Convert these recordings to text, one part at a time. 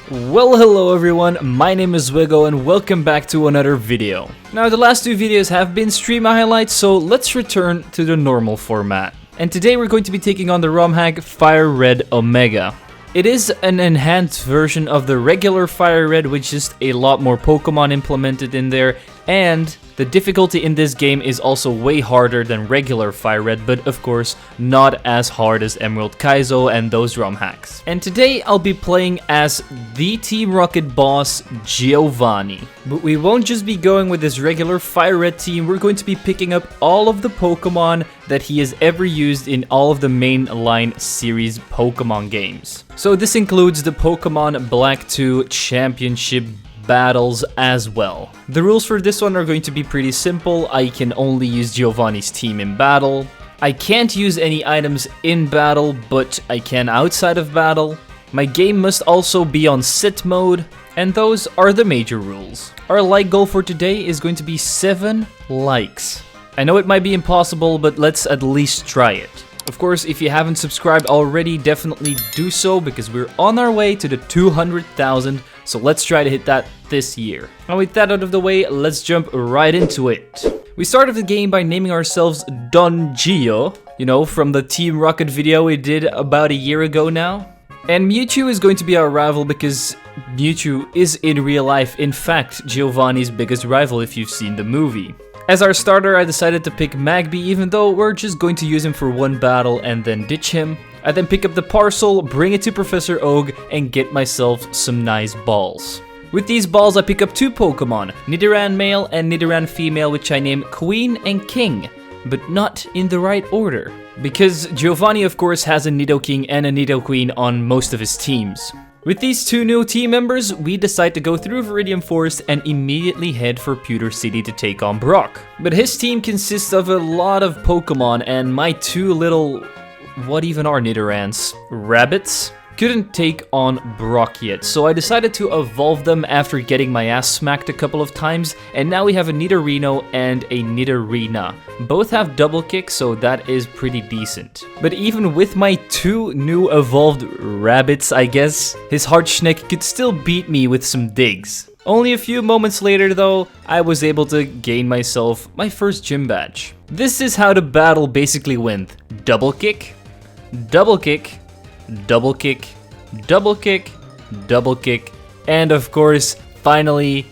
Well, hello everyone, my name is Wigo and welcome back to another video. Now the last two videos have been stream highlights, so let's return to the normal format. And today we're going to be taking on the Romhack Fire Red Omega. It is an enhanced version of the regular Fire Red with just a lot more Pokemon implemented in there, and the difficulty in this game is also way harder than regular Fire Red, but of course not as hard as Emerald Kaizo and those Romhacks. And today I'll be playing as the Team Rocket boss, Giovanni. But we won't just be going with this regular Fire Red team, we're going to be picking up all of the Pokemon that he has ever used in all of the mainline series Pokemon games. So this includes the Pokemon Black 2 Championship battles as well. The rules for this one are going to be pretty simple. I can only use Giovanni's team in battle. I can't use any items in battle, but I can outside of battle. My game must also be on sit mode, and those are the major rules. Our like goal for today is going to be 7 likes. I know it might be impossible, but let's at least try it. Of course, if you haven't subscribed already, definitely do so because we're on our way to the 200,000. So let's try to hit that this year. And with that out of the way, let's jump right into it. We started the game by naming ourselves Don Gio, you know, from the Team Rocket video we did about a year ago now. And Mewtwo is going to be our rival because Mewtwo is in real life, in fact, Giovanni's biggest rival if you've seen the movie. As our starter, I decided to pick Magby, even though we're just going to use him for one battle and then ditch him. I then pick up the parcel, bring it to Professor Oak, and get myself some nice balls. With these balls, I pick up 2 Pokemon, Nidoran male and Nidoran female, which I name Queen and King, but not in the right order. Because Giovanni, of course, has a Nidoking and a Nidoqueen on most of his teams. With these 2 new team members, we decide to go through Viridian Forest and immediately head for Pewter City to take on Brock. But his team consists of a lot of Pokemon, and my 2 little... what even are Nidorans? Rabbits? Couldn't take on Brock yet, so I decided to evolve them after getting my ass smacked a couple of times, and now we have a Nidorino and a Nidorina. Both have double kick, so that is pretty decent. But even with my 2 new evolved rabbits, I guess, his Hardsneck could still beat me with some digs. Only a few moments later though, I was able to gain myself my first gym badge. This is how the battle basically went. Double kick, double kick, double kick, double kick, double kick, and of course, finally,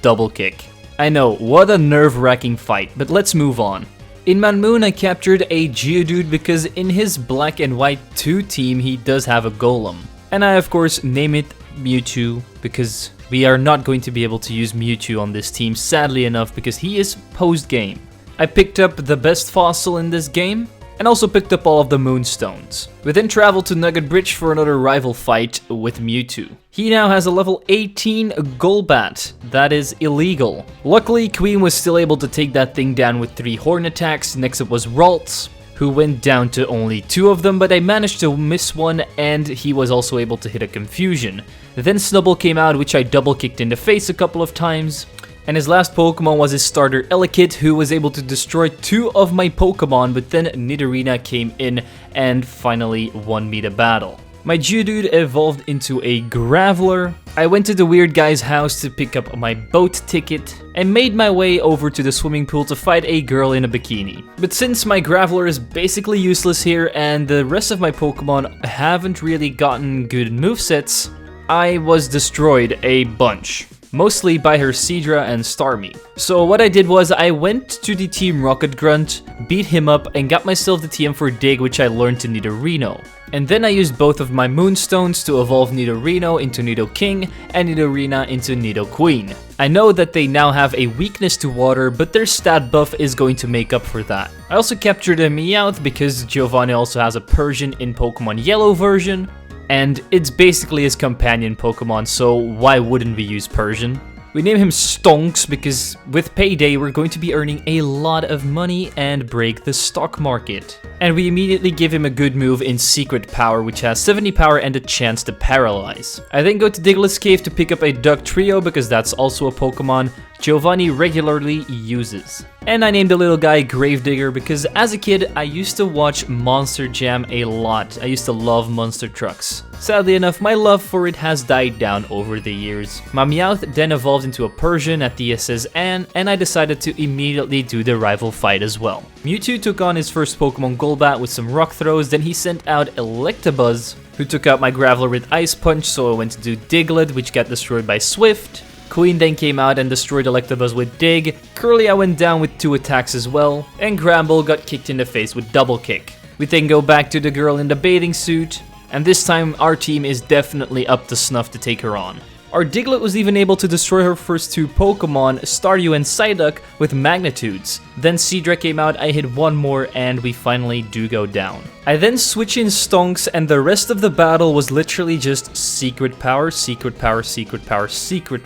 double kick. I know, what a nerve-wracking fight, but let's move on. In Manmoon, I captured a Geodude because in his black and white 2 team, he does have a Golem. And I, of course, name it Mewtwo because we are not going to be able to use Mewtwo on this team, sadly enough, because he is post-game. I picked up the best fossil in this game, and also picked up all of the Moonstones. We then traveled to Nugget Bridge for another rival fight with Mewtwo. He now has a level 18 Golbat. That is illegal. Luckily, Queen was still able to take that thing down with 3 horn attacks. Next up was Ralts, who went down to only 2 of them, but I managed to miss one, and he was also able to hit a Confusion. Then Snubbull came out, which I double kicked in the face a couple of times. And his last Pokemon was his starter Elekid, who was able to destroy 2 of my Pokemon, but then Nidorina came in and finally won me the battle. My Geodude evolved into a Graveler. I went to the weird guy's house to pick up my boat ticket and made my way over to the swimming pool to fight a girl in a bikini. But since my Graveler is basically useless here and the rest of my Pokemon haven't really gotten good movesets, I was destroyed a bunch. Mostly by her Seadra and Starmie. So what I did was I went to the Team Rocket Grunt, beat him up, and got myself the TM for Dig, which I learned to Nidorino. And then I used both of my Moonstones to evolve Nidorino into Nidoking and Nidorina into Nidoqueen. I know that they now have a weakness to water, but their stat buff is going to make up for that. I also captured a Meowth because Giovanni also has a Persian in Pokemon Yellow version. And it's basically his companion Pokemon, so why wouldn't we use Persian? We name him Stonks because with payday we're going to be earning a lot of money and break the stock market. And we immediately give him a good move in Secret Power, which has 70 power and a chance to paralyze. I then go to Diglett Cave to pick up a Duck Trio because that's also a Pokemon Giovanni regularly uses. And I named the little guy Gravedigger because as a kid, I used to watch Monster Jam a lot. I used to love monster trucks. Sadly enough, my love for it has died down over the years. My Meowth then evolved into a Persian at the SS and I decided to immediately do the rival fight as well. Mewtwo took on his first Pokemon Golbat with some rock throws, then he sent out Electabuzz, who took out my Graveler with Ice Punch, so I went to do Diglett, which got destroyed by Swift. Queen then came out and destroyed Electabuzz with Dig, Curlia went down with 2 attacks as well, and Gramble got kicked in the face with Double Kick. We then go back to the girl in the bathing suit, and this time our team is definitely up to snuff to take her on. Our Diglett was even able to destroy her first 2 Pokemon, Staryu and Psyduck, with Magnitudes. Then Seadra came out, I hit 1 more, and we finally do go down. I then switch in Stonks, and the rest of the battle was literally just secret power, secret power, secret power, secret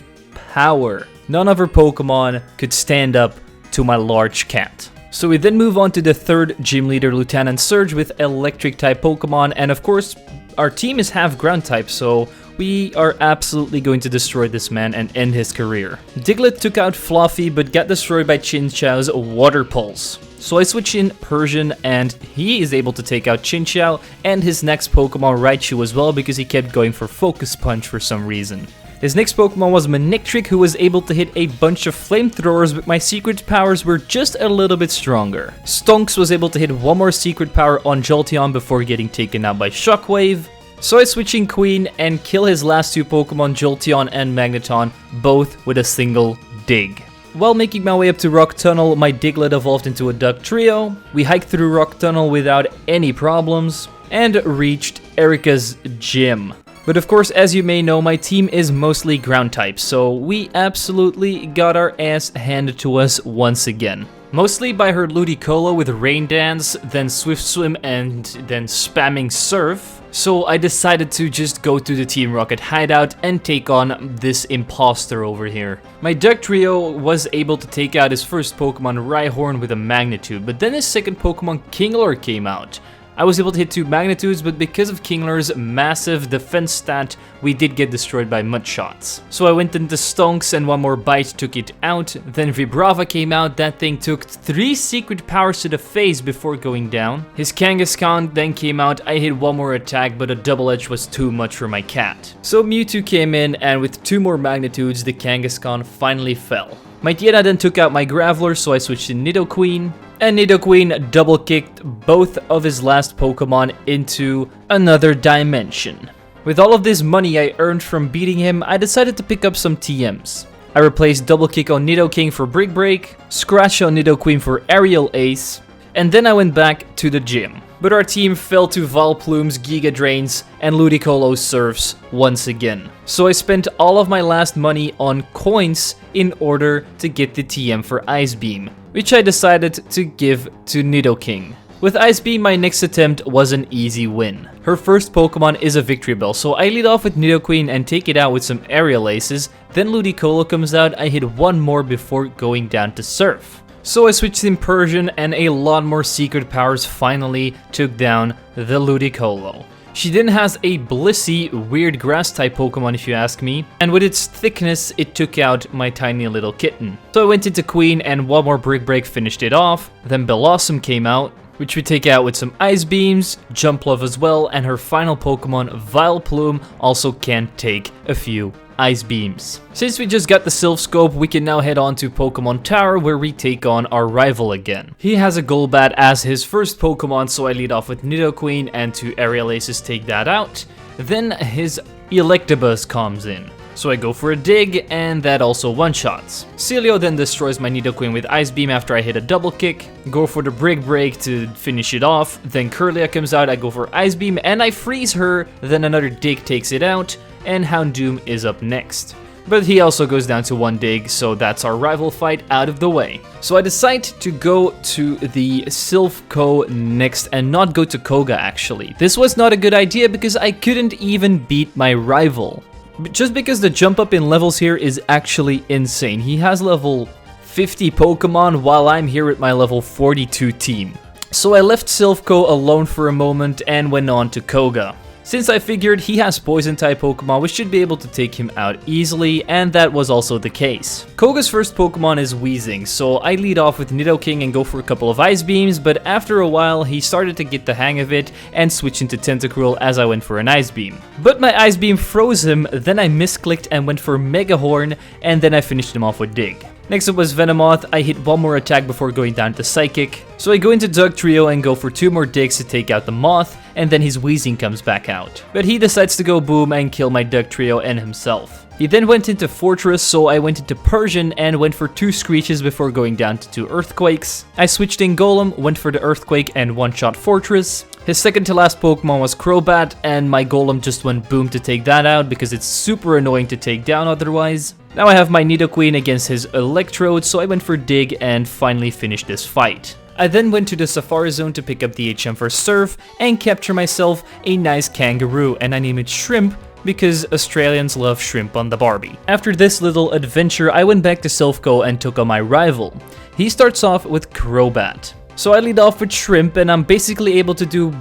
power. None of her Pokemon could stand up to my large cat. So we then move on to the 3rd gym leader, Lieutenant Surge, with electric type Pokemon, and of course our team is half ground type, so we are absolutely going to destroy this man and end his career. Diglett took out Fluffy but got destroyed by Chinchou's Water Pulse. So I switch in Persian and he is able to take out Chinchou and his next Pokemon Raichu as well because he kept going for Focus Punch for some reason. His next Pokemon was Manectric, who was able to hit a bunch of flamethrowers, but my secret powers were just a little bit stronger. Stonks was able to hit 1 more secret power on Jolteon before getting taken out by Shockwave. So I switch in Queen and kill his last 2 Pokemon, Jolteon and Magneton, both with a single dig. While making my way up to Rock Tunnel, my Diglett evolved into a Duck Trio. We hiked through Rock Tunnel without any problems and reached Erika's gym. But of course, as you may know, my team is mostly ground type, so we absolutely got our ass handed to us once again. Mostly by her Ludicolo with Rain Dance, then Swift Swim, and then spamming Surf. So I decided to just go to the Team Rocket hideout and take on this imposter over here. My Duck Trio was able to take out his first Pokemon Rhyhorn with a Magnitude, but then his second Pokemon Kingler came out. I was able to hit 2 Magnitudes, but because of Kingler's massive defense stat, we did get destroyed by Mud Shots. So I went into Stonks and 1 more bite took it out. Then Vibrava came out, that thing took 3 secret powers to the face before going down. His Kangaskhan then came out, I hit 1 more attack, but a double edge was too much for my cat. So Mewtwo came in, and with 2 more Magnitudes, the Kangaskhan finally fell. My Tiana then took out my Graveler, so I switched to Nidoqueen. And Nidoqueen double kicked both of his last Pokemon into another dimension. With all of this money I earned from beating him, I decided to pick up some TMs. I replaced Double Kick on Nidoking for Brick Break, Scratch on Nidoqueen for Aerial Ace, and then I went back to the gym. But our team fell to Vileplume's Giga Drains and Ludicolo's Surfs once again. So I spent all of my last money on coins in order to get the TM for Ice Beam, which I decided to give to Nidoking. With Ice Beam, my next attempt was an easy win. Her first Pokemon is a Victory Bell, so I lead off with Nidoqueen and take it out with some Aerial Aces. Then Ludicolo comes out, I hit 1 more before going down to Surf. So I switched in Persian and a lot more secret powers finally took down the Ludicolo. She then has a Blissey, weird grass type Pokemon if you ask me, and with its thickness it took out my tiny little kitten. So I went into Queen and 1 more Brick Break finished it off, then Bellossom came out, which we take out with some Ice Beams, Jump Love as well, and her final Pokemon, Vileplume, also can take a few Ice Beams. Since we just got the Silph Scope, we can now head on to Pokemon Tower where we take on our rival again. He has a Golbat as his first Pokemon, so I lead off with Nidoqueen and 2 Aerial Aces take that out. Then his Electabuzz comes in. So I go for a dig, and that also one-shots. Celio then destroys my Nidoqueen with Ice Beam after I hit a double kick. Go for the Brick Break to finish it off. Then Curlia comes out, I go for Ice Beam, and I freeze her. Then another dig takes it out, and Houndoom is up next. But he also goes down to 1 dig, so that's our rival fight out of the way. So I decide to go to the Silph Co next and not go to Koga actually. This was not a good idea because I couldn't even beat my rival. Just because the jump up in levels here is actually insane. He has level 50 Pokemon while I'm here with my level 42 team. So I left Silph Co alone for a moment and went on to Koga. since I figured he has poison type Pokemon which should be able to take him out easily, and that was also the case. Koga's first Pokemon is Weezing, so I lead off with Nidoking and go for a couple of Ice Beams, but after a while he started to get the hang of it and switch into Tentacruel as I went for an Ice Beam. But my Ice Beam froze him, then I misclicked and went for Mega Horn, and then I finished him off with Dig. Next up was Venomoth. I hit one more attack before going down to Psychic. So I go into Dugtrio and go for 2 more digs to take out the Moth, and then his Weezing comes back out. But he decides to go boom and kill my Dugtrio and himself. He then went into Fortress, so I went into Persian and went for 2 Screeches before going down to 2 Earthquakes. I switched in Golem, went for the Earthquake and one-shot Fortress. His second to last Pokemon was Crobat, and my Golem just went boom to take that out because it's super annoying to take down otherwise. Now I have my Nidoqueen against his Electrode, so I went for Dig and finally finished this fight. I then went to the Safari Zone to pick up the HM for Surf and capture myself a nice kangaroo, and I named it Shrimp because Australians love shrimp on the Barbie. After this little adventure, I went back to Silph Co and took on my rival. He starts off with Crobat. So I lead off with Shrimp, and I'm basically able to do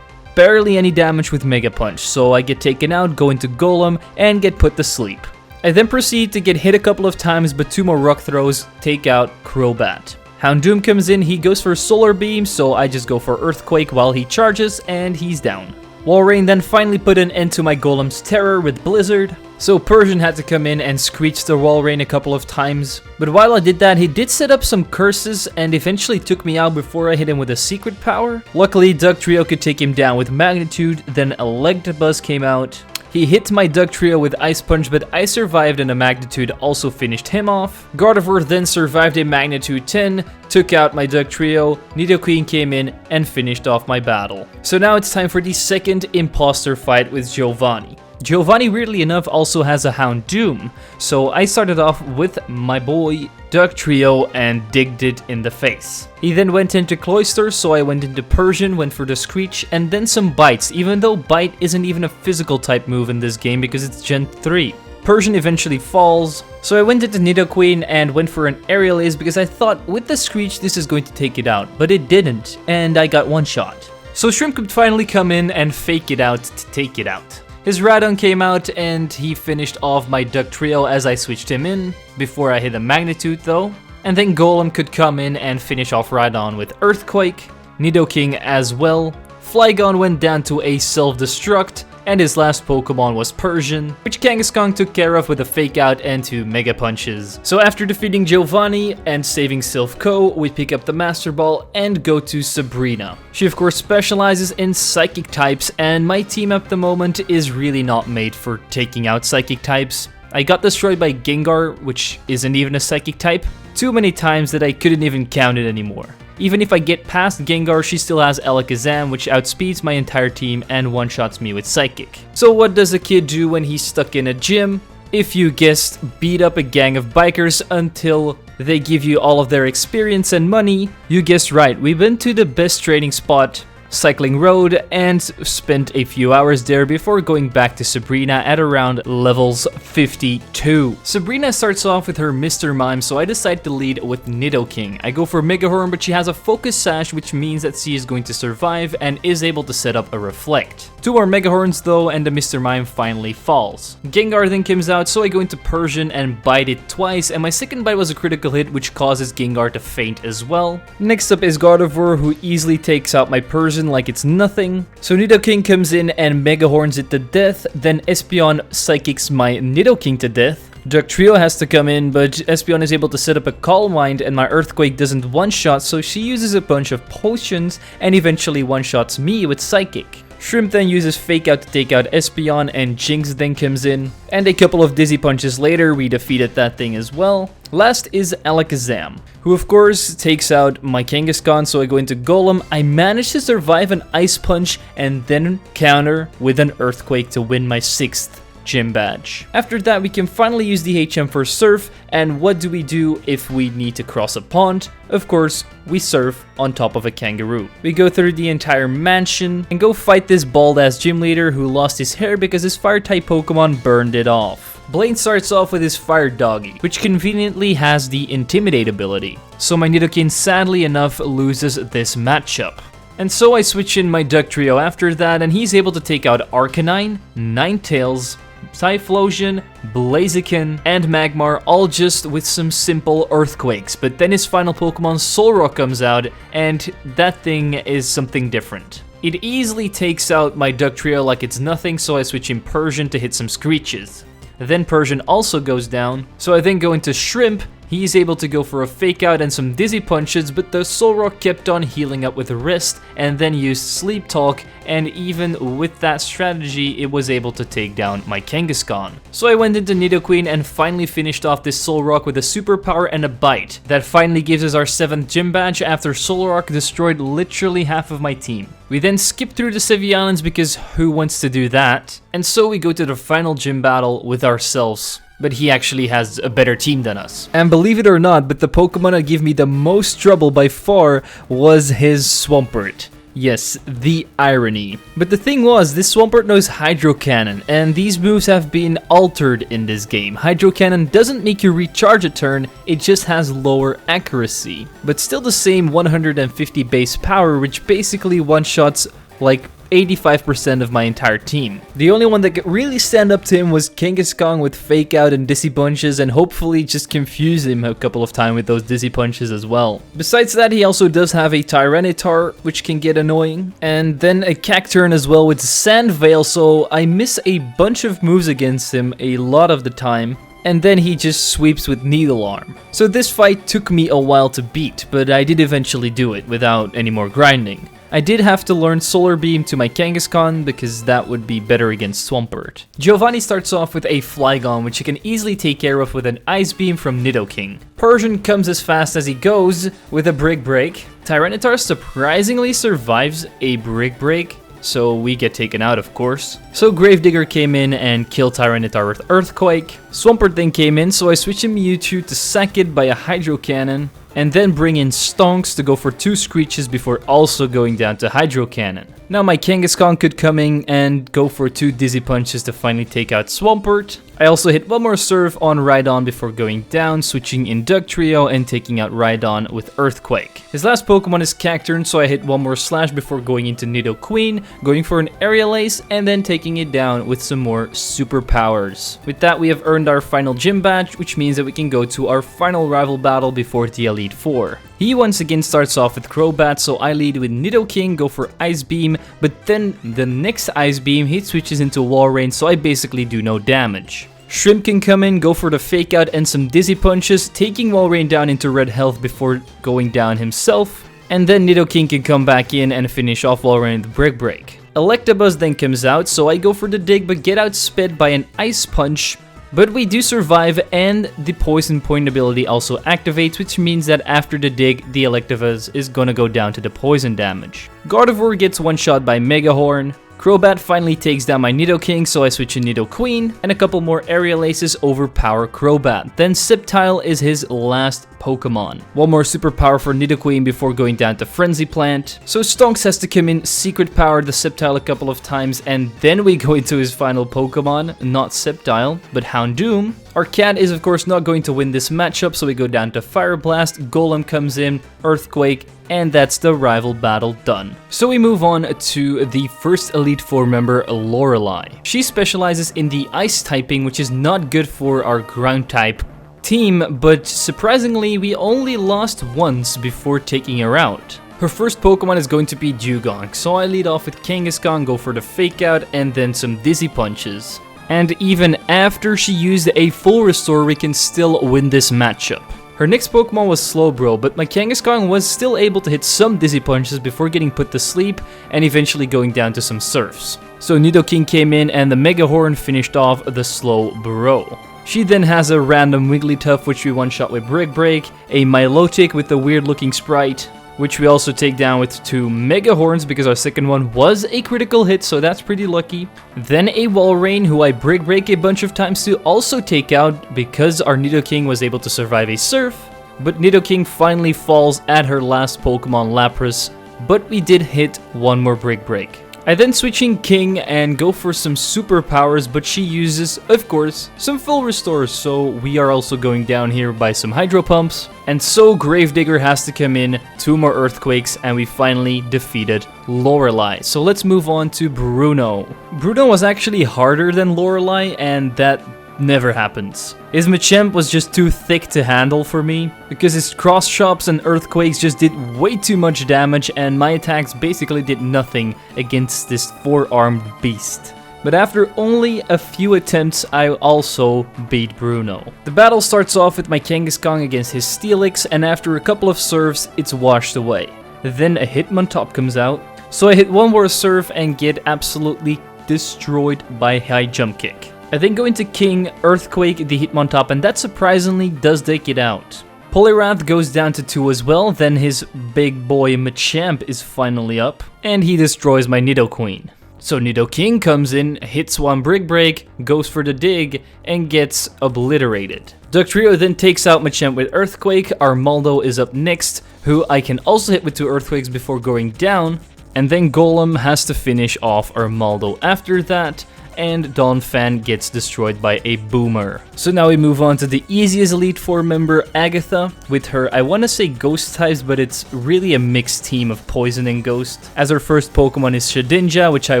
barely any damage with Mega Punch, so I get taken out, go into Golem, and get put to sleep. I then proceed to get hit a couple of times, but 2 more Rock Throws take out Crobat. Houndoom comes in, he goes for Solar Beam, so I just go for Earthquake while he charges, and he's down. Walrein then finally put an end to my Golem's terror with Blizzard, so Persian had to come in and screech the Walrein a couple of times. But while I did that, he did set up some curses and eventually took me out before I hit him with a secret power. Luckily, Dugtrio could take him down with Magnitude, then Electabuzz came out. He hit my Dugtrio with Ice Punch, but I survived and a Magnitude also finished him off. Gardevoir then survived a Magnitude 10, took out my Dugtrio, Nidoqueen came in and finished off my battle. So now it's time for the second imposter fight with Giovanni. Giovanni, weirdly enough, also has a Houndoom, so I started off with my boy Dugtrio and digged it in the face. He then went into Cloyster, so I went into Persian, went for the Screech, and then some Bites, even though Bite isn't even a physical type move in this game because it's Gen 3. Persian eventually falls, so I went into Nidoqueen and went for an Aerial Ace because I thought with the Screech this is going to take it out, but it didn't, and I got one shot. So Shrimp could finally come in and fake it out to take it out. His Radon came out and he finished off my Dugtrio as I switched him in, before I hit a Magnitude though. And then Golem could come in and finish off Radon with Earthquake, Nidoking as well. Flygon went down to a Self-Destruct, and his last Pokemon was Persian, which Kangaskhan took care of with a Fake Out and 2 Mega Punches. So after defeating Giovanni and saving Silph Co, we pick up the Master Ball and go to Sabrina. She of course specializes in Psychic types, and my team at the moment is really not made for taking out Psychic types. I got destroyed by Gengar, which isn't even a Psychic type, too many times that I couldn't even count it anymore. Even if I get past Gengar, she still has Alakazam, which outspeeds my entire team and one-shots me with Psychic. So what does a kid do when he's stuck in a gym? If you guessed, beat up a gang of bikers until they give you all of their experience and money. You guessed right, we went to the best training spot, Cycling Road, and spent a few hours there before going back to Sabrina at around levels 52. Sabrina starts off with her Mr. Mime, so I decide to lead with Nidoking. I go for Mega Horn, but she has a Focus Sash, which means that she is going to survive and is able to set up a Reflect. 2 more Mega Horns though, and the Mr. Mime finally falls. Gengar then comes out, so I go into Persian and bite it twice, and my second bite was a critical hit, which causes Gengar to faint as well. Next up is Gardevoir, who easily takes out my Persian like it's nothing. So Nidoking comes in and Mega Horns it to death, then Espeon Psychics my Nidoking to death. Dugtrio has to come in, but Espeon is able to set up a Calm Mind and my Earthquake doesn't one-shot, so she uses a bunch of potions and eventually one-shots me with Psychic. Shrimp then uses Fake Out to take out Espeon, and Jinx then comes in. And a couple of Dizzy Punches later, we defeated that thing as well. Last is Alakazam, who of course takes out my Kangaskhan, so I go into Golem. I managed to survive an Ice Punch and then counter with an Earthquake to win my 6th gym badge. After that, we can finally use the HM for Surf, and what do we do if we need to cross a pond? Of course, we surf on top of a kangaroo. We go through the entire mansion and go fight this bald-ass gym leader who lost his hair because his fire-type Pokemon burned it off. Blaine starts off with his Fire Doggy, which conveniently has the Intimidate ability, so my Nidoking sadly enough loses this matchup. And so I switch in my Dugtrio after that, and he's able to take out Arcanine, Ninetales, Typhlosion, Blaziken, and Magmar, all just with some simple Earthquakes. But then his final Pokemon, Solrock, comes out, and that thing is something different. It easily takes out my Dugtrio like it's nothing, so I switch in Persian to hit some Screeches. Then Persian also goes down, so I then go into Shrimp. He's able to go for a Fake Out and some Dizzy Punches, but the Solrock kept on healing up with a Wrist, and then used Sleep Talk, and even with that strategy, it was able to take down my Kangaskhan. So I went into Nidoqueen and finally finished off this Solrock with a Superpower and a Bite. That finally gives us our 7th Gym Badge after Solrock destroyed literally half of my team. We then skip through the Civvy Islands because who wants to do that? And so we go to the final gym battle with ourselves. But he actually has a better team than us. And believe it or not, but the Pokemon that gave me the most trouble by far was his Swampert. Yes, the irony. But the thing was, this Swampert knows Hydro Cannon, and these moves have been altered in this game. Hydro Cannon doesn't make you recharge a turn, it just has lower accuracy. But still the same 150 base power, which basically one-shots like 85% of my entire team. The only one that could really stand up to him was Kangaskhan with Fake Out and Dizzy Punches, and hopefully just confuse him a couple of times with those Dizzy Punches as well. Besides that, he also does have a Tyranitar, which can get annoying, and then a Cacturne as well with Sand Veil, so I miss a bunch of moves against him a lot of the time. And then he just sweeps with Needle Arm. So this fight took me a while to beat, but I did eventually do it without any more grinding. I did have to learn Solar Beam to my Kangaskhan because that would be better against Swampert. Giovanni starts off with a Flygon, which he can easily take care of with an Ice Beam from Nidoking. Persian comes as fast as he goes with a Brick Break. Tyranitar surprisingly survives a Brick Break, so we get taken out, of course. So Gravedigger came in and killed Tyranitar with Earthquake. Swampert then came in, so I switched in Mewtwo to sack it by a Hydro Cannon, and then bring in Stonks to go for 2 Screeches before also going down to Hydro Cannon. Now my Kangaskhan could come in and go for 2 Dizzy Punches to finally take out Swampert. I also hit one more Surf on Rhydon before going down, switching in Dugtrio and taking out Rhydon with Earthquake. His last Pokemon is Cacturne, so I hit one more Slash before going into Nidoqueen, going for an Aerial Ace, and then taking it down with some more superpowers. With that, we have earned our final Gym Badge, which means that we can go to our final rival battle before the Elite Four. He once again starts off with Crobat, so I lead with Nidoking, go for Ice Beam, but then the next Ice Beam, he switches into Walrein, so I basically do no damage. Shrimp can come in, go for the Fake Out and some Dizzy Punches, taking Walrein down into red health before going down himself. And then Nidoking can come back in and finish off Walrein with Brick Break. Electabuzz then comes out, so I go for the Dig but get outsped by an Ice Punch. But we do survive, and the Poison Point ability also activates, which means that after the Dig, the Electabuzz is gonna go down to the poison damage. Gardevoir gets one shot by Mega Horn. Crobat finally takes down my Nidoking, so I switch in Nidoqueen, and a couple more Aerial Aces overpower Crobat. Then Sceptile is his last Pokemon. One more superpower for Nidoqueen before going down to Frenzy Plant. So Stonks has to come in, Secret Power the Sceptile a couple of times, and then we go into his final Pokemon, not Sceptile, but Houndoom. Our cat is of course not going to win this matchup, so we go down to Fire Blast, Golem comes in, Earthquake, and that's the rival battle done. So we move on to the first Elite Four member, Lorelei. She specializes in the Ice typing, which is not good for our Ground type team, but surprisingly we only lost once before taking her out. Her first Pokemon is going to be Dewgong, so I lead off with Kangaskhan, go for the Fake Out, and then some Dizzy Punches. And even after she used a full restore, we can still win this matchup. Her next Pokemon was Slowbro, but my Kangaskhan was still able to hit some Dizzy Punches before getting put to sleep and eventually going down to some Surfs. So Nidoking came in and the Mega Horn finished off the Slowbro. She then has a random Wigglytuff, which we one-shot with Brick Break, a Milotic with a weird looking sprite, which we also take down with 2 Mega Horns because our second one was a critical hit, so that's pretty lucky. Then a Walrein, who I Brick Break a bunch of times to also take out because our Nidoking was able to survive a Surf. But Nidoking finally falls at her last Pokemon, Lapras, but we did hit one more Brick Break. I then switch in King and go for some superpowers, but she uses, of course, some full restores, so we are also going down here by some hydro pumps. And so Gravedigger has to come in, 2 more earthquakes, and we finally defeated Lorelei. So let's move on to Bruno. Bruno was actually harder than Lorelei, and that never happens. His Machamp was just too thick to handle for me, because his cross chops and earthquakes just did way too much damage, and my attacks basically did nothing against this 4-armed beast. But after only a few attempts, I also beat Bruno. The battle starts off with my Kangaskhan against his Steelix, and after a couple of serves, it's washed away. Then a Hitmontop comes out, so I hit one more serve and get absolutely destroyed by High Jump Kick. I then go into King, Earthquake the Hitmontop, and that surprisingly does take it out. Poliwrath goes down to 2 as well, then his big boy Machamp is finally up, and he destroys my Nidoqueen. So Nidoking comes in, hits one Brick Break, goes for the dig, and gets obliterated. Dugtrio then takes out Machamp with Earthquake, Armaldo is up next, who I can also hit with 2 Earthquakes before going down, and then Golem has to finish off Armaldo after that, and Donphan gets destroyed by a Boomer. So now we move on to the easiest Elite Four member, Agatha, with her, I want to say Ghost types, but it's really a mixed team of Poison and Ghost. As her first Pokemon is Shedinja, which I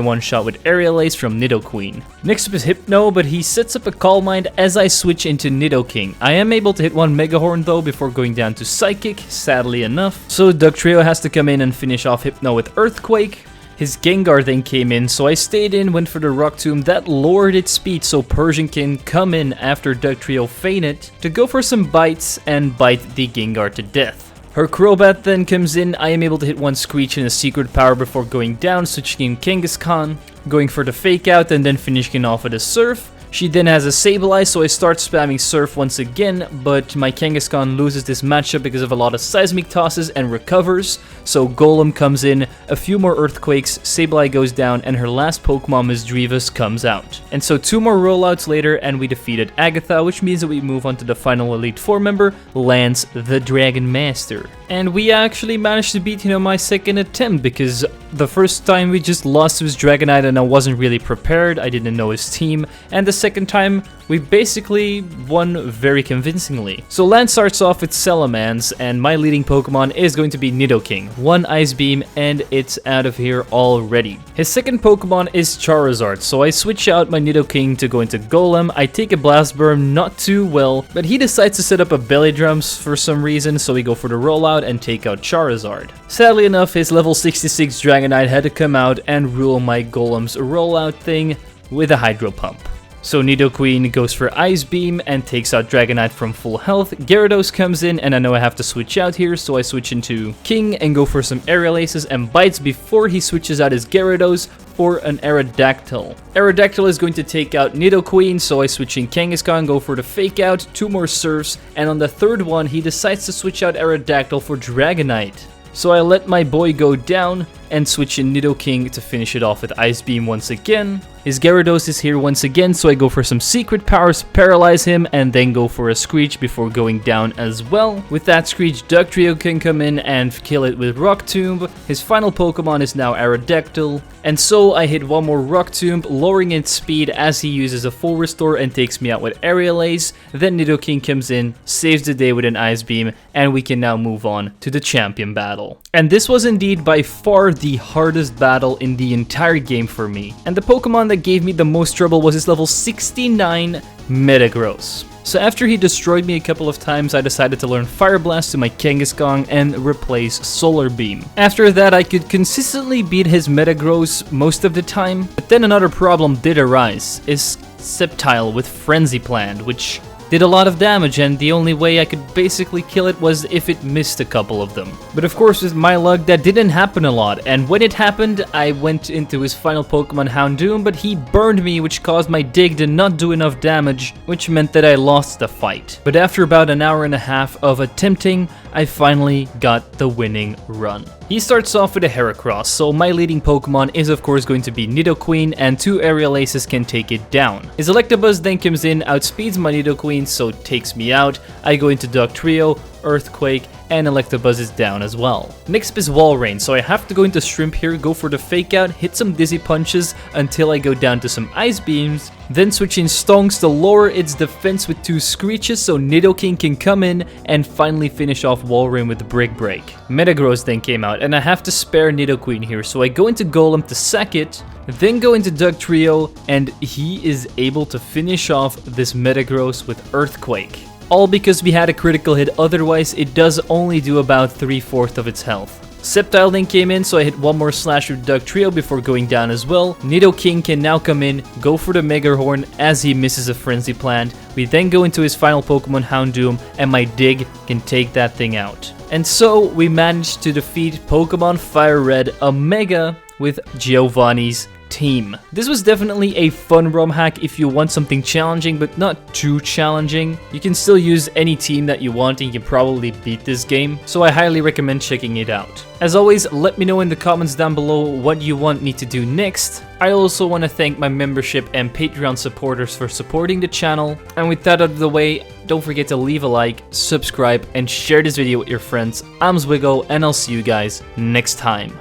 one-shot with Aerial Ace from Nidoqueen. Next up is Hypno, but he sets up a Calm Mind as I switch into Nidoking. I am able to hit one Mega Horn though before going down to Psychic, sadly enough. So Dugtrio has to come in and finish off Hypno with Earthquake. His Gengar then came in, so I stayed in, went for the Rock Tomb. That lowered its speed, so Persian can come in after Dugtrio fainted to go for some bites and bite the Gengar to death. Her Crobat then comes in. I am able to hit one Screech and a Secret Power before going down, switching in Kangaskhan, going for the Fake Out and then finishing off with a Surf. She then has a Sableye, so I start spamming Surf once again, but my Kangaskhan loses this matchup because of a lot of Seismic Tosses and recovers, so Golem comes in, a few more Earthquakes, Sableye goes down, and her last Pokemon, Misdreavus, comes out. And so 2 more rollouts later, and we defeated Agatha, which means that we move on to the final Elite Four member, Lance the Dragon Master. And we actually managed to beat him on my second attempt, because the first time we just lost to his Dragonite and I wasn't really prepared, I didn't know his team, and the second time we basically won very convincingly. So Lance starts off with Salamence, and my leading Pokemon is going to be Nidoking. 1 Ice Beam, and it's out of here already. His second Pokemon is Charizard, so I switch out my Nidoking to go into Golem. I take a Blast Burn, not too well, but he decides to set up a Belly Drums for some reason, so we go for the rollout and take out Charizard. Sadly enough, his level 66 Dragonite had to come out and rule my Golem's rollout thing with a Hydro Pump. So Nidoqueen goes for Ice Beam and takes out Dragonite from full health. Gyarados comes in, and I know I have to switch out here, so I switch into King and go for some Aerial Aces and bites before he switches out his Gyarados for an Aerodactyl. Aerodactyl is going to take out Nidoqueen, so I switch in Kangaskhan, go for the Fake Out, 2 more Surfs, and on the third one he decides to switch out Aerodactyl for Dragonite. So I let my boy go down and switch in Nidoking to finish it off with Ice Beam once again. His Gyarados is here once again, so I go for some Secret Powers, paralyze him, and then go for a Screech before going down as well. With that Screech, Dugtrio can come in and kill it with Rock Tomb. His final Pokemon is now Aerodactyl. And so I hit one more Rock Tomb, lowering its speed as he uses a full restore and takes me out with Aerial Ace. Then Nidoking comes in, saves the day with an Ice Beam, and we can now move on to the champion battle. And this was indeed by far the hardest battle in the entire game for me. And the Pokemon that gave me the most trouble was his level 69 Metagross. So after he destroyed me a couple of times, I decided to learn Fire Blast to my Kangaskhan and replace Solar Beam. After that, I could consistently beat his Metagross most of the time, but then another problem did arise, is Sceptile with Frenzy Plant, which did a lot of damage, and the only way I could basically kill it was if it missed a couple of them. But of course, with my luck, that didn't happen a lot, and when it happened, I went into his final Pokemon Houndoom, but he burned me, which caused my dig to not do enough damage, which meant that I lost the fight. But after about an hour and a half of attempting, I finally got the winning run. He starts off with a Heracross, so my leading Pokemon is of course going to be Nidoqueen, and 2 Aerial Aces can take it down. His Electabuzz then comes in, outspeeds my Nidoqueen, so takes me out. I go into Dugtrio, Earthquake, and Electabuzz is down as well. Next is Wall Rain, so I have to go into Shrimp here, go for the Fake Out, hit some Dizzy Punches until I go down to some Ice Beams, then switch in Stonks to lower its defense with 2 Screeches so Nidoking can come in, and finally finish off Wall Rain with the Brick Break. Metagross then came out, and I have to spare Nidoqueen here, so I go into Golem to sack it, then go into Dugtrio, and he is able to finish off this Metagross with Earthquake. All because we had a critical hit, otherwise it does only do about 3/4 of its health. Sceptile then came in, so I hit one more slash with Dugtrio before going down as well. Nidoking can now come in, go for the Mega Horn as he misses a Frenzy Plant. We then go into his final Pokemon, Houndoom, and my Dig can take that thing out. And so we managed to defeat Pokemon Fire Red Omega with Giovanni's team. This was definitely a fun ROM hack if you want something challenging but not too challenging. You can still use any team that you want and you can probably beat this game, so I highly recommend checking it out. As always, let me know in the comments down below what you want me to do next. I also want to thank my membership and Patreon supporters for supporting the channel, and with that out of the way, don't forget to leave a like, subscribe, and share this video with your friends. I'm Zwiggo, and I'll see you guys next time.